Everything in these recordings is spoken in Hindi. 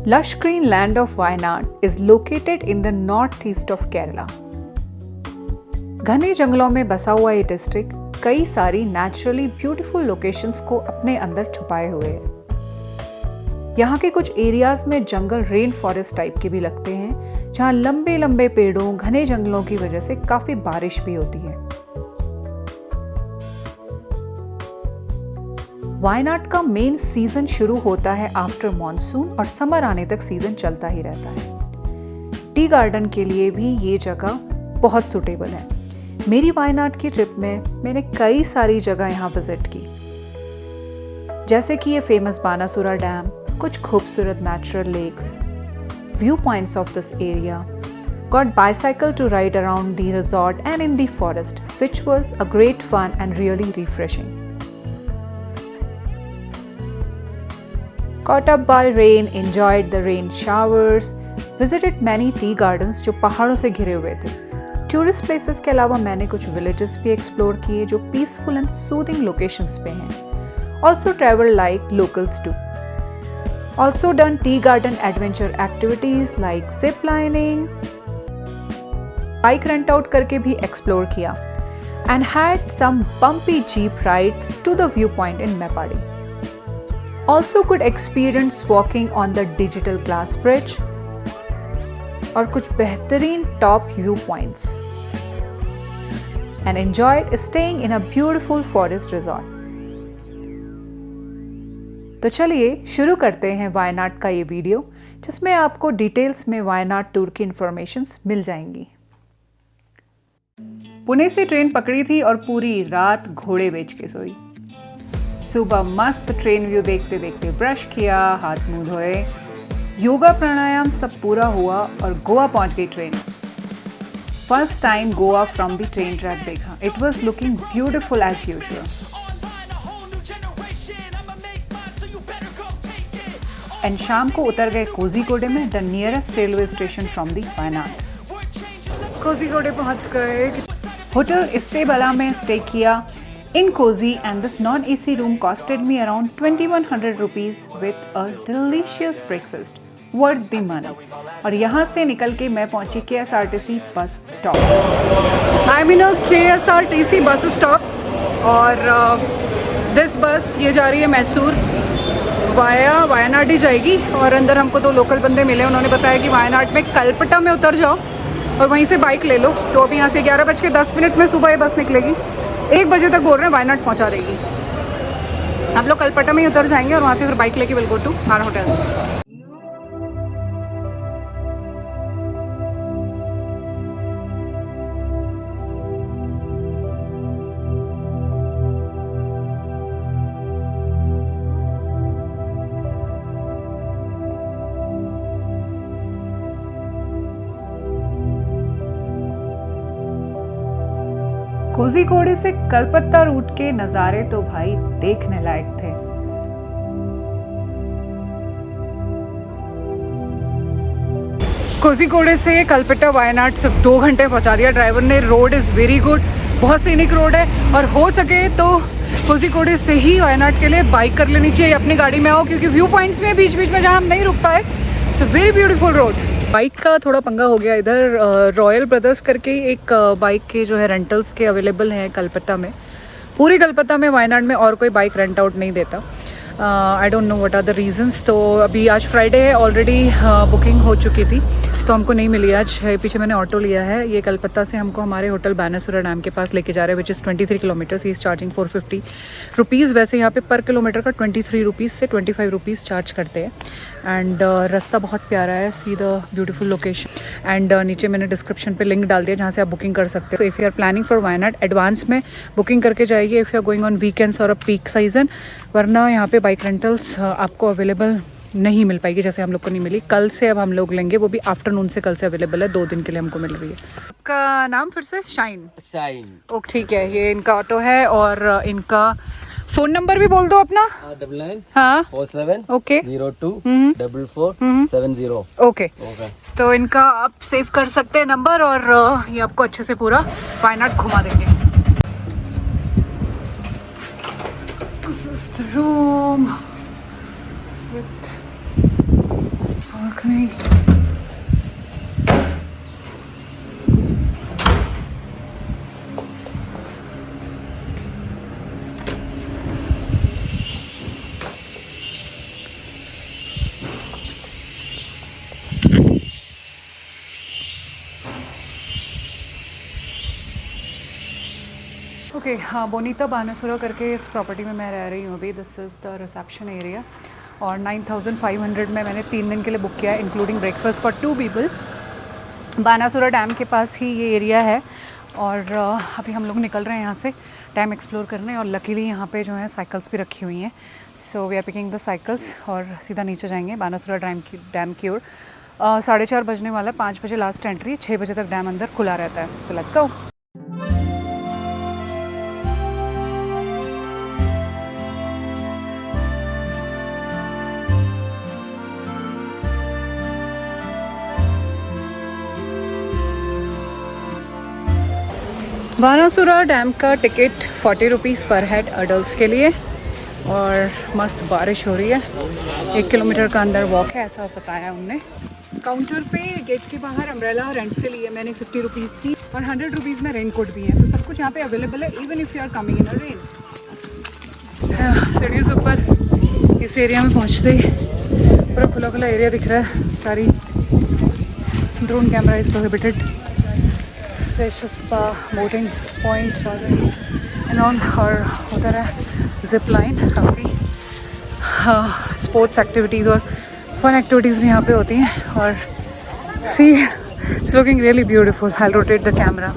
Lush green land of Wayanad is located in the northeast of Kerala. घने जंगलों में बसा हुआ ये डिस्ट्रिक्ट कई सारी नेचुरली ब्यूटीफुल लोकेशंस को अपने अंदर छुपाए हुए है। यहाँ के कुछ एरियाज में जंगल रेन फॉरेस्ट टाइप के भी लगते हैं, जहाँ लंबे लंबे पेड़ों घने जंगलों की वजह से काफी बारिश भी होती है। वायनाड का मेन सीजन शुरू होता है आफ्टर मॉनसून और समर आने तक सीजन चलता ही रहता है। टी गार्डन के लिए भी ये जगह बहुत सुटेबल है। मेरी वायनाड की ट्रिप में मैंने कई सारी जगह यहाँ विजिट की, जैसे कि ये फेमस बानासुरा डैम, कुछ खूबसूरत natural lakes, view points of this area, got bicycle to ride around the resort and in the forest, which was a great fun and really refreshing. Caught up by rain, enjoyed the rain showers, visited many tea gardens जो पहाड़ों से घिरे हुए थे। टूरिस्ट प्लेसेस के अलावा मैंने कुछ विलेजेस भी एक्सप्लोर किए जो पीसफुल एंड सूदिंग लोकेशंस पे हैं। Also traveled like locals too. Also done tea garden adventure activities like zip lining, bike rent out करके भी एक्सप्लोर किया and had some bumpy jeep rides to the viewpoint in Mepadi. Also could experience walking on the digital glass bridge और कुछ बेहतरीन top view points and enjoyed staying in a beautiful forest resort. तो चलिए शुरू करते हैं वायनाड का ये वीडियो, जिसमें आपको डिटेल्स में वायनाड टूर की इंफॉर्मेशंस मिल जाएंगी। पुणे से ट्रेन पकड़ी थी और पूरी रात घोड़े बेच के सोई। सुबह मस्त ट्रेन व्यू देखते देखते ब्रश किया, हाथ मुंह धोए, योगा प्राणायाम सब पूरा हुआ और गोवा पहुंच गई train. First time Goa from the train track देखा। It was looking beautiful as usual. And शाम को उतर गए कोझीकोडे में, the nearest railway station from the Wayanad. Kozhikode पहुंच गए। होटल इस्टेबला में स्टे किया in cozy, and this non-AC room costed me around 2100 rupees with a delicious breakfast, worth the money. और यहाँ से निकल के मैं पहुँची KSRTC bus stop. I'm in a KSRTC bus stop और दिस बस ये जा रही है मैसूर वाया वायनाड ही जाएगी। और अंदर हमको दो लोकल बंदे मिले, उन्होंने बताया कि वायनाड में कलपट्टा में उतर जाओ और वहीं से बाइक ले लो। तो अभी यहाँ से 11:10 में सुबह ये बस निकलेगी। 1 बजे तक बोल रहे हैं वायनाड पहुंचा देगी। हम लोग कलपट्टा में ही उतर जाएंगे और वहाँ से फिर बाइक लेके will go to our hotel. Kozhikode से कलपत्ता रूट के नज़ारे तो भाई देखने लायक थे। कोझीकोडे से कलपट्टा वायनाड सिर्फ 2 घंटे पहुंचा दिया ड्राइवर ने। रोड इज़ वेरी गुड, बहुत सीनिक रोड है और हो सके तो कोझीकोडे से ही वायनाड के लिए बाइक कर लेनी चाहिए। अपनी गाड़ी में आओ क्योंकि व्यू पॉइंट्स में बीच बीच में जहाँ हम नहीं रुक पाए, it's a very beautiful road. Bike का थोड़ा पंगा हो गया इधर। रॉयल ब्रदर्स करके एक बाइक के जो है रेंटल्स के अवेलेबल हैं कलपत्ता में। पूरी कलपत्ता में वायनाड में और कोई बाइक रेंट आउट नहीं देता। I don't know what are the reasons. तो अभी आज फ्राइडे है, ऑलरेडी बुकिंग हो चुकी थी तो हमको नहीं मिली आज। पीछे मैंने ऑटो लिया है, ये कलपत्ता से हमको हमारे होटल बानासुरा डैम के पास लेके जा रहे हैं, which is 23 kilometres. He is charging 450 rupees. वैसे यहाँ पे पर किलोमीटर का 23 रुपीज़ से 25 रुपीज़ चार्ज करते हैं। एंड रास्ता बहुत प्यारा है, see the beautiful location. And नीचे मैंने डिस्क्रिप्शन पे लिंक डाल दिया जहाँ से आप बुकिंग कर सकते हो। तो if you are planning for Wayanad, advance में बुकिंग करके जाइए if you are going on weekends और अ पीक सीजन, वरना यहाँ पे बाइक रेंटल्स आपको अवेलेबल नहीं मिल पाएगी, जैसे हम लोग को नहीं मिली। कल से अब हम लोग लेंगे, वो भी आफ्टरनून से कल से अवेलेबल है, 2 दिन के लिए हमको मिल रही है। आपका नाम फिर से? शाइन। ओके ठीक है, ये इनका ऑटो है और इनका फ़ोन नंबर भी बोल दो अपना। 99 हाँ 47 ओके 02 44 70। ओके तो इनका आप सेव कर सकते हैं नंबर और ये आपको अच्छे से पूरा वायनाड घुमा देंगे। This is the room with आँख नहीं। ओके हाँ, बोनीता बानासुरा करके इस प्रॉपर्टी में मैं रह रही हूँ अभी। This is the reception area और 9500 में मैंने 3 दिन के लिए बुक किया है, including breakfast for 2 people. Banasura dam के पास ही ये एरिया है और अभी हम लोग निकल रहे हैं यहाँ से डैम एक्सप्लोर करने। और लकीली यहाँ पे जो है साइकिल्स भी रखी हुई हैं, so we are picking the cycles और सीधा नीचे जाएंगे बानासुरा डैम की ओर। 4:30 बजने वाला है, 5 बजे लास्ट एंट्री, 6 बजे तक डैम अंदर खुला रहता है। So let's go. Banasura dam का ticket 40 rupees per head adults के लिए। और मस्त बारिश हो रही है, 1 किलोमीटर का अंदर वॉक है ऐसा बताया उनने। काउंटर पे गेट के बाहर अम्ब्रेला रेंट से लिए मैंने 50 रुपीज़ की और 100 रुपीज़ में रेन कोट भी है, तो सब कुछ यहाँ पे अवेलेबल है even if you are coming in a rain. सीढ़ियों से ऊपर इस एरिया में पहुँचते ही पूरा खुला खुला एरिया दिख रहा है। सारी drone camera is prohibited. Fish spa, boating point and all, और उधर है जिप लाइन। काफ़ी स्पोर्ट्स एक्टिविटीज़ और फन एक्टिविटीज़ भी यहाँ पे होती हैं। और see it's looking really beautiful. I will rotate the camera.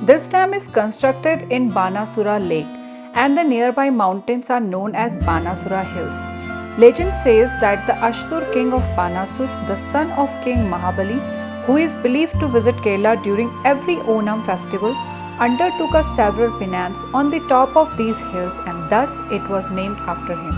This dam is constructed in Banasura Lake and the nearby mountains are known as Banasura Hills. Legend says that the Ashtur king of Banasur, the son of King Mahabali, who is believed to visit Kerala during every Onam festival, undertook several penance on the top of these hills and thus it was named after him.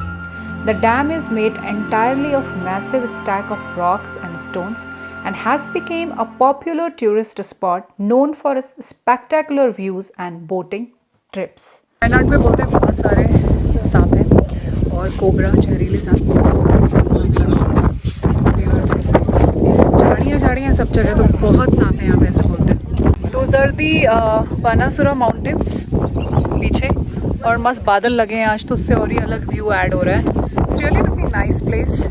The dam is made entirely of massive stack of rocks and stones and has become a popular tourist spot known for its spectacular views and boating trips. Wayanad में बोलते हैं बहुत सारे सांप हैं और कोबरा, जहरीले सांप, झाड़ियाँ सब जगह, तो बहुत सांप हैं यहाँ पे ऐसे बोलते हैं। दोज आर दी बानासुरा माउंटेन्स पीछे और मस्त बादल लगे हैं आज, तो उससे और ही अलग व्यू ऐड हो रहा है। It's really looking nice place,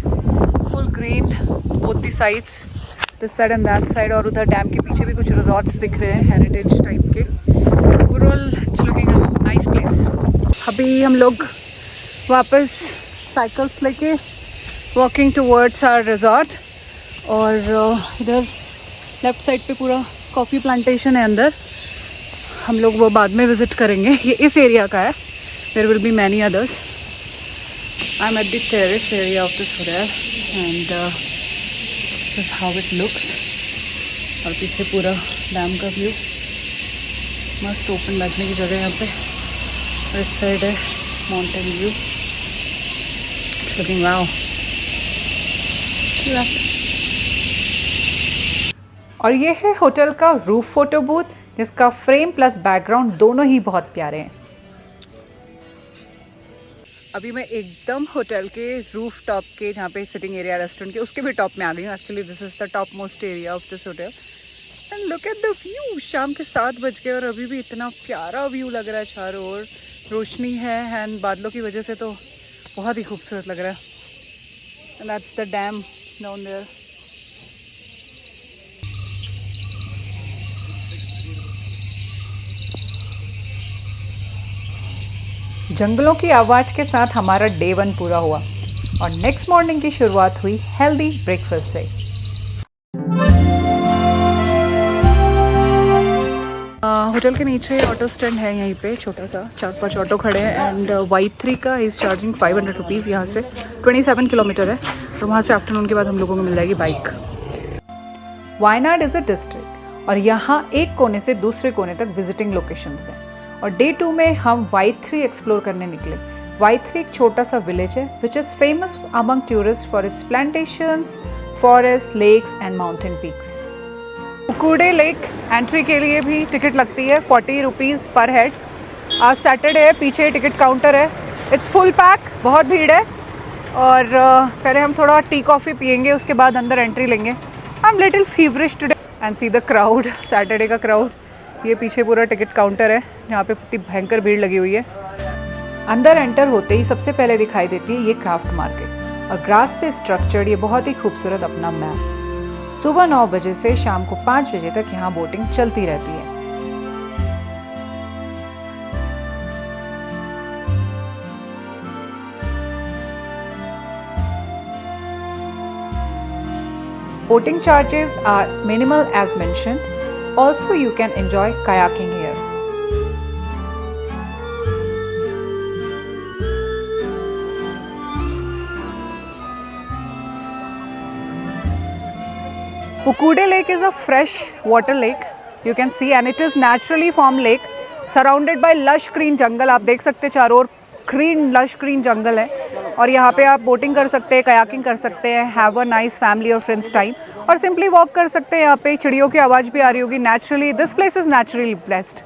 full green both the sides, this side and that side. और उधर डैम के पीछे भी कुछ रिजॉर्ट्स दिख रहे हैं हेरिटेज टाइप के। Overall it's looking a nice place. अभी हम लोग वापस साइकिल्स लेके वॉकिंग टुवर्ड्स आवर रिजॉर्ट। और इधर लेफ़्ट साइड पे पूरा कॉफ़ी प्लांटेशन है अंदर, हम लोग वो बाद में विज़िट करेंगे। ये इस एरिया का है, there will be many others. I am at the terrace area of this hotel and this is how it looks. और पीछे पूरा डैम का व्यू, मस्त ओपन बैठने की जगह यहाँ पे। और इस साइड है mountain view. It's looking wow. और ये है होटल का रूफ फोटो बूथ, जिसका फ्रेम प्लस बैकग्राउंड दोनों ही बहुत प्यारे हैं। अभी मैं एकदम होटल के रूफ टॉप के, जहाँ पे सिटिंग एरिया रेस्टोरेंट के, उसके भी टॉप में आ गई हूँ। Actually this is the top most area of this hotel and look at the view. शाम के 7 बज गए और अभी भी इतना प्यारा व्यू लग रहा है। चारों ओर रोशनी है एंड बादलों की वजह से तो बहुत ही खूबसूरत लग रहा है। And that's the dam down there. जंगलों की आवाज़ के साथ हमारा डे 1 पूरा हुआ और नेक्स्ट मॉर्निंग की शुरुआत हुई हेल्दी ब्रेकफास्ट से। होटल के नीचे ऑटो स्टैंड है, यहीं पे छोटा सा 4-5 ऑटो खड़े हैं एंड Y3 का इज़ चार्जिंग 500 रुपीज़। यहाँ से 27 किलोमीटर है और वहाँ से आफ्टरनून के बाद हम लोगों को मिल जाएगी bike. Wayanad is a district और यहाँ एक कोने से दूसरे कोने तक विजिटिंग लोकेशंस हैं। और डे 2 में हम Y3 एक्सप्लोर करने निकले। Y3 एक छोटा सा विलेज है which is famous among tourist for its plantations, forest, lakes and mountain peaks. उकूडे लेक एंट्री के लिए भी टिकट लगती है 40 रुपीज़ पर हेड आज सैटरडे है, पीछे टिकट काउंटर है, इट्स फुल पैक, बहुत भीड़ है। और पहले हम थोड़ा टी कॉफ़ी पियेंगे, उसके बाद अंदर एंट्री लेंगे। I am little feverish today and see the crowd, Saturday का क्राउड। ये पीछे पूरा टिकट काउंटर है, यहाँ पे इतनी भयंकर भीड़ लगी हुई है। अंदर एंटर होते ही सबसे पहले दिखाई देती है ये क्राफ्ट मार्केट और ग्रास से स्ट्रक्चर्ड ये बहुत ही खूबसूरत अपना मैप। सुबह 9 बजे से शाम को 5 बजे तक यहाँ बोटिंग चलती रहती है। Boating charges are minimal as mentioned. Also, you can enjoy kayaking here. Pukude Lake is a fresh water lake. You can see, and it is naturally formed lake, surrounded by lush green jungle. आप देख सकते हैं चारों ओर ग्रीन लश ग्रीन जंगल है और यहाँ पे आप बोटिंग कर सकते हैं, कयाकिंग कर सकते हैं, हैव अ नाइस फैमिली और फ्रेंड्स टाइम, और सिंपली वॉक कर सकते हैं। यहाँ पे चिड़ियों की आवाज़ भी आ रही होगी। Naturally this place is naturally blessed.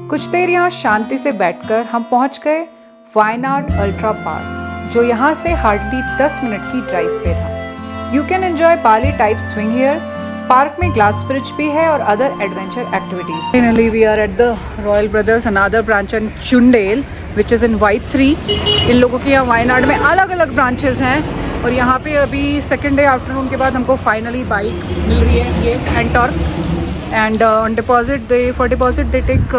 कुछ देर यहाँ शांति से बैठकर हम पहुँच गए वायनाड अल्ट्रा पार्क, जो यहाँ से हार्डली 10 मिनट की ड्राइव पे था। You can enjoy Bali type swing here. Park में ग्लास ब्रिज भी है और other adventure activities. Finally we are at the Royal Brothers another branch in Chundale which is in Y3। इन लोगों के यहाँ वायनाड में अलग अलग ब्रांचेस हैं और यहाँ पे अभी सेकेंड डे आफ्टरनून के बाद हमको फाइनली बाइक मिल रही है, ये एंटॉर्क। And on deposit for deposit they take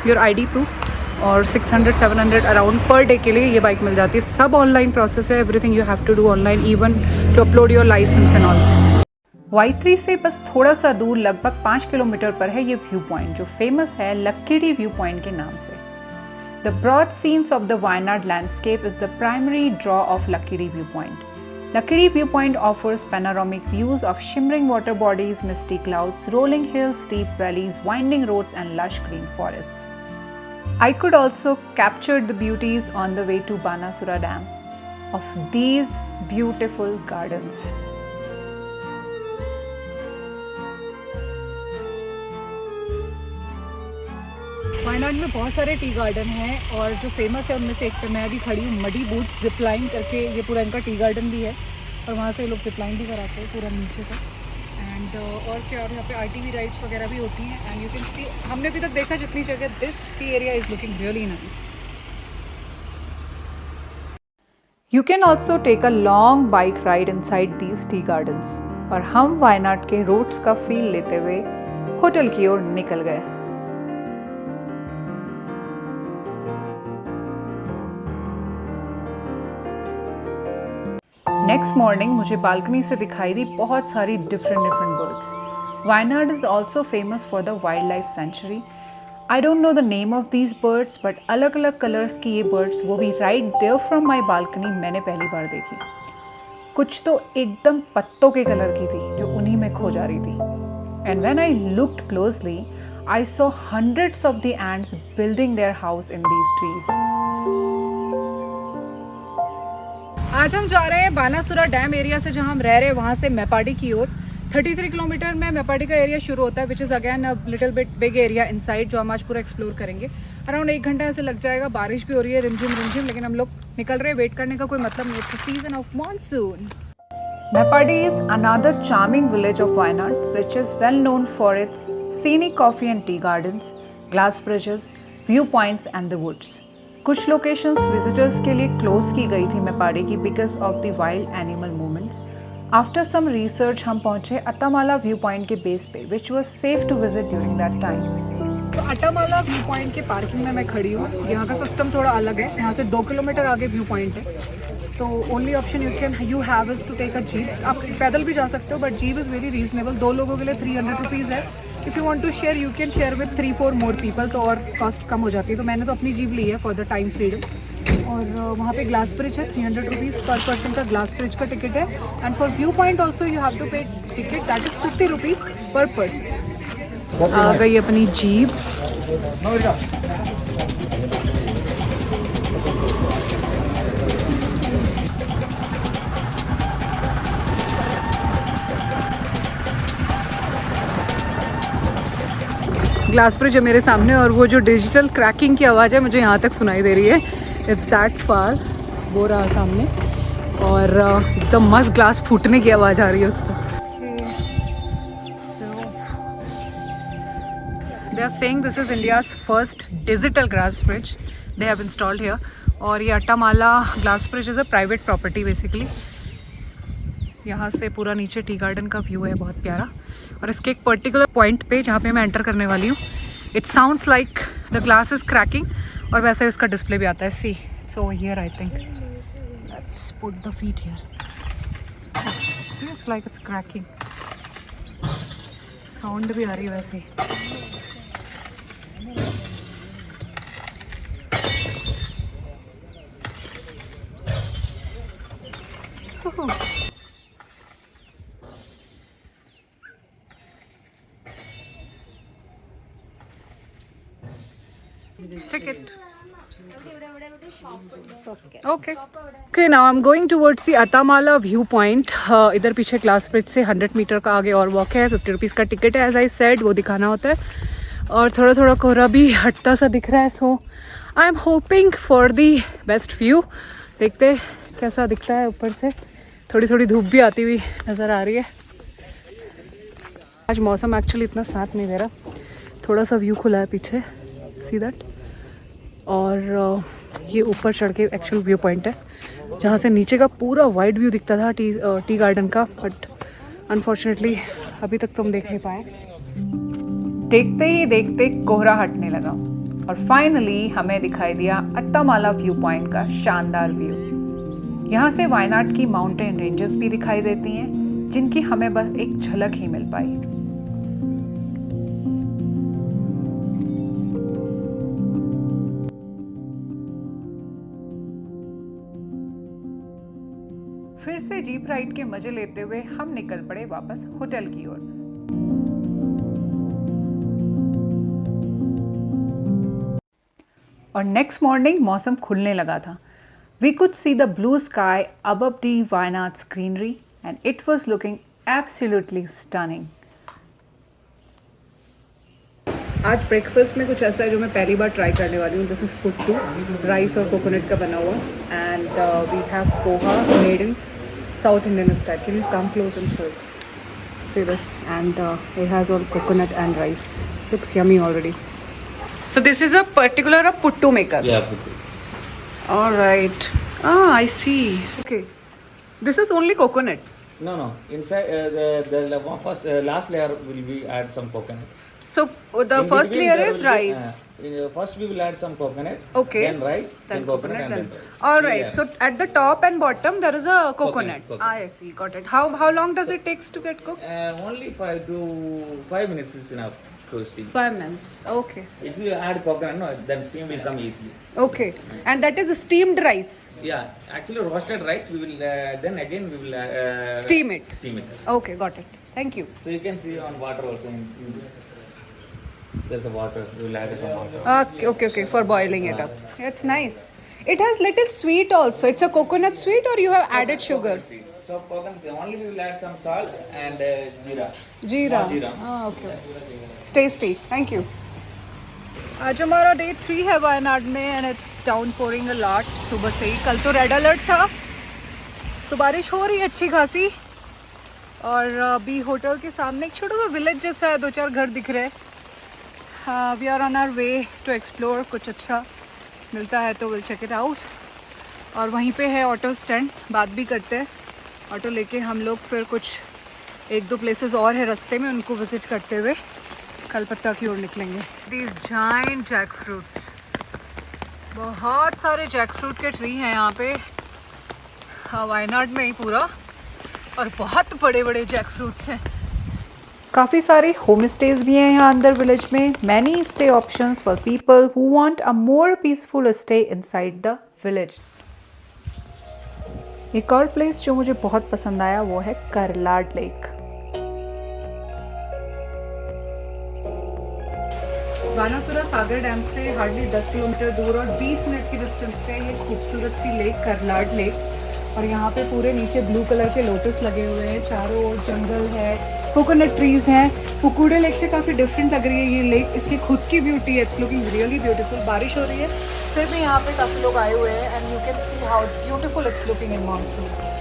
your ID proof और 600-700 अराउंड पर डे के लिए ये बाइक मिल जाती है। सब ऑनलाइन प्रोसेस है, everything you have to do online, even to upload your licence and all. Y3 से बस थोड़ा सा दूर लगभग 5 किलोमीटर पर है ये व्यू पॉइंट, जो फेमस है लक्किडी व्यू पॉइंट के नाम से। The broad scenes of the Wayanad landscape is the primary draw of Lakkidi view point. Lacchidi viewpoint offers panoramic views of shimmering water bodies, misty clouds, rolling hills, steep valleys, winding roads, and lush green forests. I could also capture the beauties on the way to Banasura Dam of these beautiful gardens. Wayanad में बहुत सारे टी गार्डन हैं और जो फेमस है उनमें से एक पे मैं भी खड़ी हूँ, मडी बूट्स जिप लाइन करके। ये पूरा इनका टी गार्डन भी है और वहाँ से लोग जिप लाइन भी कराते हैं पूरा नीचे तक। एंड और क्या, और यहाँ पे RTV राइड्स वगैरह भी होती हैं। एंड यू कैन सी, हमने अभी तक देखा जितनी जगह, this tea area is looking really nice. You can also take a long bike ride inside these tea gardens. और हम वायनाड के रोड्स का फील लेते हुए होटल की ओर निकल गए। नेक्स्ट मॉर्निंग मुझे बालकनी से दिखाई दी बहुत सारी different birds. Wayanad is also famous for the wild life sanctuary. I don't know the name of these birds, but अलग अलग कलर्स की ये बर्ड्स, वो भी right there from my balcony, मैंने पहली बार देखी। कुछ तो एकदम पत्तों के कलर की थी जो उन्हीं में खो जा रही थी। And when I looked closely I saw hundreds of the ants building their house in these trees. आज हम जा रहे हैं बानासुरा डैम एरिया से, जहां हम रह रहे हैं वहां से मेपाडी की ओर। 33 किलोमीटर में मेपाडी का एरिया शुरू होता है, which is again a little bit big area inside, जो हम आज पूरा एक्सप्लोर करेंगे। अराउंड 1 घंटा ऐसे लग जाएगा। बारिश भी हो रही है रिमझिम, लेकिन हम लोग निकल रहे हैं, वेट करने का कोई मतलब नहीं। It's the season of monsoon. Mepadi is another charming village of Wayanad, which is well known for its scenic coffee and tea gardens, glass bridges, viewpoints and the woods. कुछ लोकेशंस विजिटर्स के लिए क्लोज की गई थी मेपाडी की because of the wild animal movements. After some research हम पहुंचे अट्टामाला व्यू पॉइंट के बेस पे, which was safe to visit during that time. तो अट्टामाला व्यू पॉइंट के पार्किंग में मैं खड़ी हूँ। यहाँ का सिस्टम थोड़ा अलग है, यहाँ से 2 किलोमीटर आगे व्यू पॉइंट है। तो only option you have is to take a jeep. आप पैदल भी जा सकते हो, but jeep is very reasonable. 2 लोगों के लिए 300 रुपीज़ है। If you want to share you can share with 3-4 more people, तो और कॉस्ट कम हो जाती है। तो मैंने तो अपनी जीप ली है फॉर द टाइम फ्रीडम। और वहाँ पे ग्लास ब्रिज है, 300 रुपीज़ पर पर्सन का ग्लास ब्रिज का टिकट है। And for view point also you have to pay ticket, that is 50 rupees पर पर्सन। आ गई अपनी जीप। ग्लास ब्रिज है मेरे सामने और वो जो डिजिटल क्रैकिंग की आवाज़ है मुझे यहाँ तक सुनाई दे रही है. It's that far. वो रहा सामने और एकदम मस्त ग्लास फूटने की आवाज़ आ रही है उसको. They are saying this is India's first digital glass bridge they have installed here. और ये Attamala glass bridge is a private property basically. यहाँ से पूरा नीचे टी गार्डन का व्यू है बहुत प्यारा. और इसके एक पर्टिकुलर पॉइंट पे जहाँ पे मैं एंटर करने वाली हूँ, it sounds like the glass is cracking और वैसा ही उसका डिस्प्ले भी आता है. See it's over here I think. Let's put the feet here. Feels like it's cracking. Sound भी आ रही है वैसे. Ticket. Okay, now I'm going towards the Attamala view point. इधर पीछे ग्लास ब्रिज से 100 मीटर का आगे और वॉक है. 50 रुपीज़ का टिकट है. एज आई सेड वो दिखाना होता है. और थोड़ा थोड़ा कोहरा भी हटता सा दिख रहा है. So I am hoping for the best view. देखते कैसा दिखता है ऊपर से. थोड़ी थोड़ी धूप भी आती हुई नज़र आ रही है. आज मौसम एक्चुअली इतना साथ नहीं दे रहा. थोड़ा सा व्यू खुला है पीछे. See that. और ये ऊपर चढ़ के एक्चुअल व्यू पॉइंट है जहाँ से नीचे का पूरा वाइड व्यू दिखता था टी गार्डन का. बट अनफॉर्चुनेटली अभी तक तो हम देख नहीं पाए. देखते ही देखते कोहरा हटने लगा और फाइनली हमें दिखाई दिया अट्टामाला व्यू पॉइंट का शानदार व्यू. यहाँ से वायनाड की माउंटेन रेंजेस भी दिखाई देती हैं जिनकी हमें बस एक झलक ही मिल पाई. फिर से जीप राइड के मजे लेते हुए हम निकल पड़े वापस होटल की ओर. और नेक्स्ट मॉर्निंग मौसम खुलने लगा था. We could see the blue sky above the Wayanad's greenery and it was looking absolutely stunning. आज ब्रेकफास्ट में कुछ ऐसा है जो मैं पहली बार ट्राई करने वाली हूँ. दिस इज़ पुट्टू, राइस और कोकोनट का बना हुआ. And we have poha made in south Indian style. Can you come close and show? See this, and it has all coconut and rice. Looks yummy already. So this is a particular puttu maker. Yeah, puttu. All right. Ah, I see. Okay. This is only coconut. No. Inside the first last layer will be add some coconut. So the In first between layer there is will be, rice. First we will add some coconut. Okay. Then rice. Then coconut and then rice. All right. Yeah. So at the top and bottom there is a coconut. Coconut. I see. Got it. How long does it takes to get cooked? Only 5 minutes is enough to steam. 5 minutes. Okay. If you add coconut, no, then steam will come easily. Okay. And that is steamed rice. Yeah, actually roasted rice we will then again we will Steam it. Steam it. Okay. Got it. Thank you. So you can see on water also. There's a water. We will add some water. Okay. For boiling it up. It's nice. It has little sweet also. It's a coconut sweet or you have added sugar? So coconut only we will add some salt and jeera. जीरा. जीरा. ओके. टेस्टी. Thank you. आज हमारा डे 3 है वायनाड में and it's down pouring a lot. सुबह से ही. कल तो रेड अलर्ट था तो बारिश हो रही है अच्छी खासी. और अभी होटल के सामने एक छोटा सा विलेज जैसा है. 2-4 घर दिख रहे हैं. We are on our way to explore. कुछ अच्छा मिलता है तो विल चेक इट आउट. और वहीं पे है ऑटो स्टैंड. बात भी करते हैं. ऑटो लेके हम लोग फिर कुछ 1-2 प्लेसेस और है रास्ते में, उनको विजिट करते हुए कलपत्ता की ओर निकलेंगे. These giant jackfruits. बहुत सारे जैक फ्रूट के ट्री हैं यहाँ पे. वायनाड में ही पूरा. और बहुत बड़े बड़े जैक फ्रूट्स हैं. काफ़ी सारे होम स्टेज भी हैं यहाँ अंदर विलेज में. Many stay options for people who want a more peaceful stay inside the village. एक और प्लेस जो मुझे बहुत पसंद आया वो है करलाड लेक. बानासुरा सागर डैम से हार्डली 10 किलोमीटर दूर और 20 मिनट की डिस्टेंस पे ये खूबसूरत सी लेक करलाड लेक. और यहाँ पे पूरे नीचे ब्लू कलर के लोटस लगे हुए हैं, चारों ओर जंगल है, कोकोनट ट्रीज हैं। पुकुड़े लेक से काफ़ी डिफरेंट लग रही है ये लेक, इसकी खुद की ब्यूटी है, इट्स लुकिंग रियली ब्यूटीफुल। बारिश हो रही है फिर भी यहाँ पे काफ़ी लोग आए हुए हैं and you can see how beautiful it's looking in monsoon.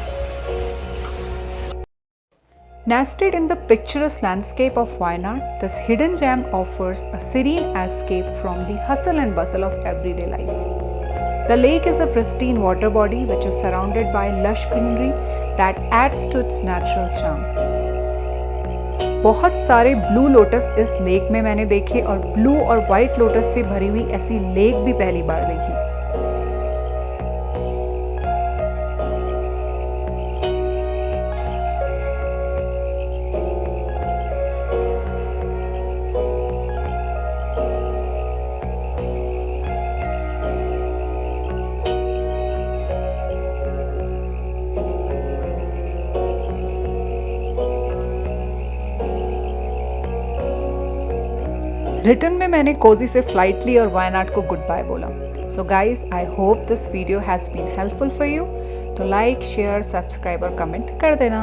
Nested in the picturesque landscape of Wayanad, this hidden gem offers a serene escape from the hustle and bustle of everyday life. The lake is a pristine water body which is surrounded by lush greenery that adds to its natural charm. बहुत सारे ब्लू लोटस इस लेक में मैंने देखे और ब्लू और वाइट लोटस से भरी हुई ऐसी लेक भी पहली बार देखी। रिटर्न में मैंने कोजी से फ्लाइट ली और वायनाड को गुड बाय बोला। So guys, I hope this video has been helpful for you. तो लाइक, शेयर, सब्सक्राइब और कमेंट कर देना।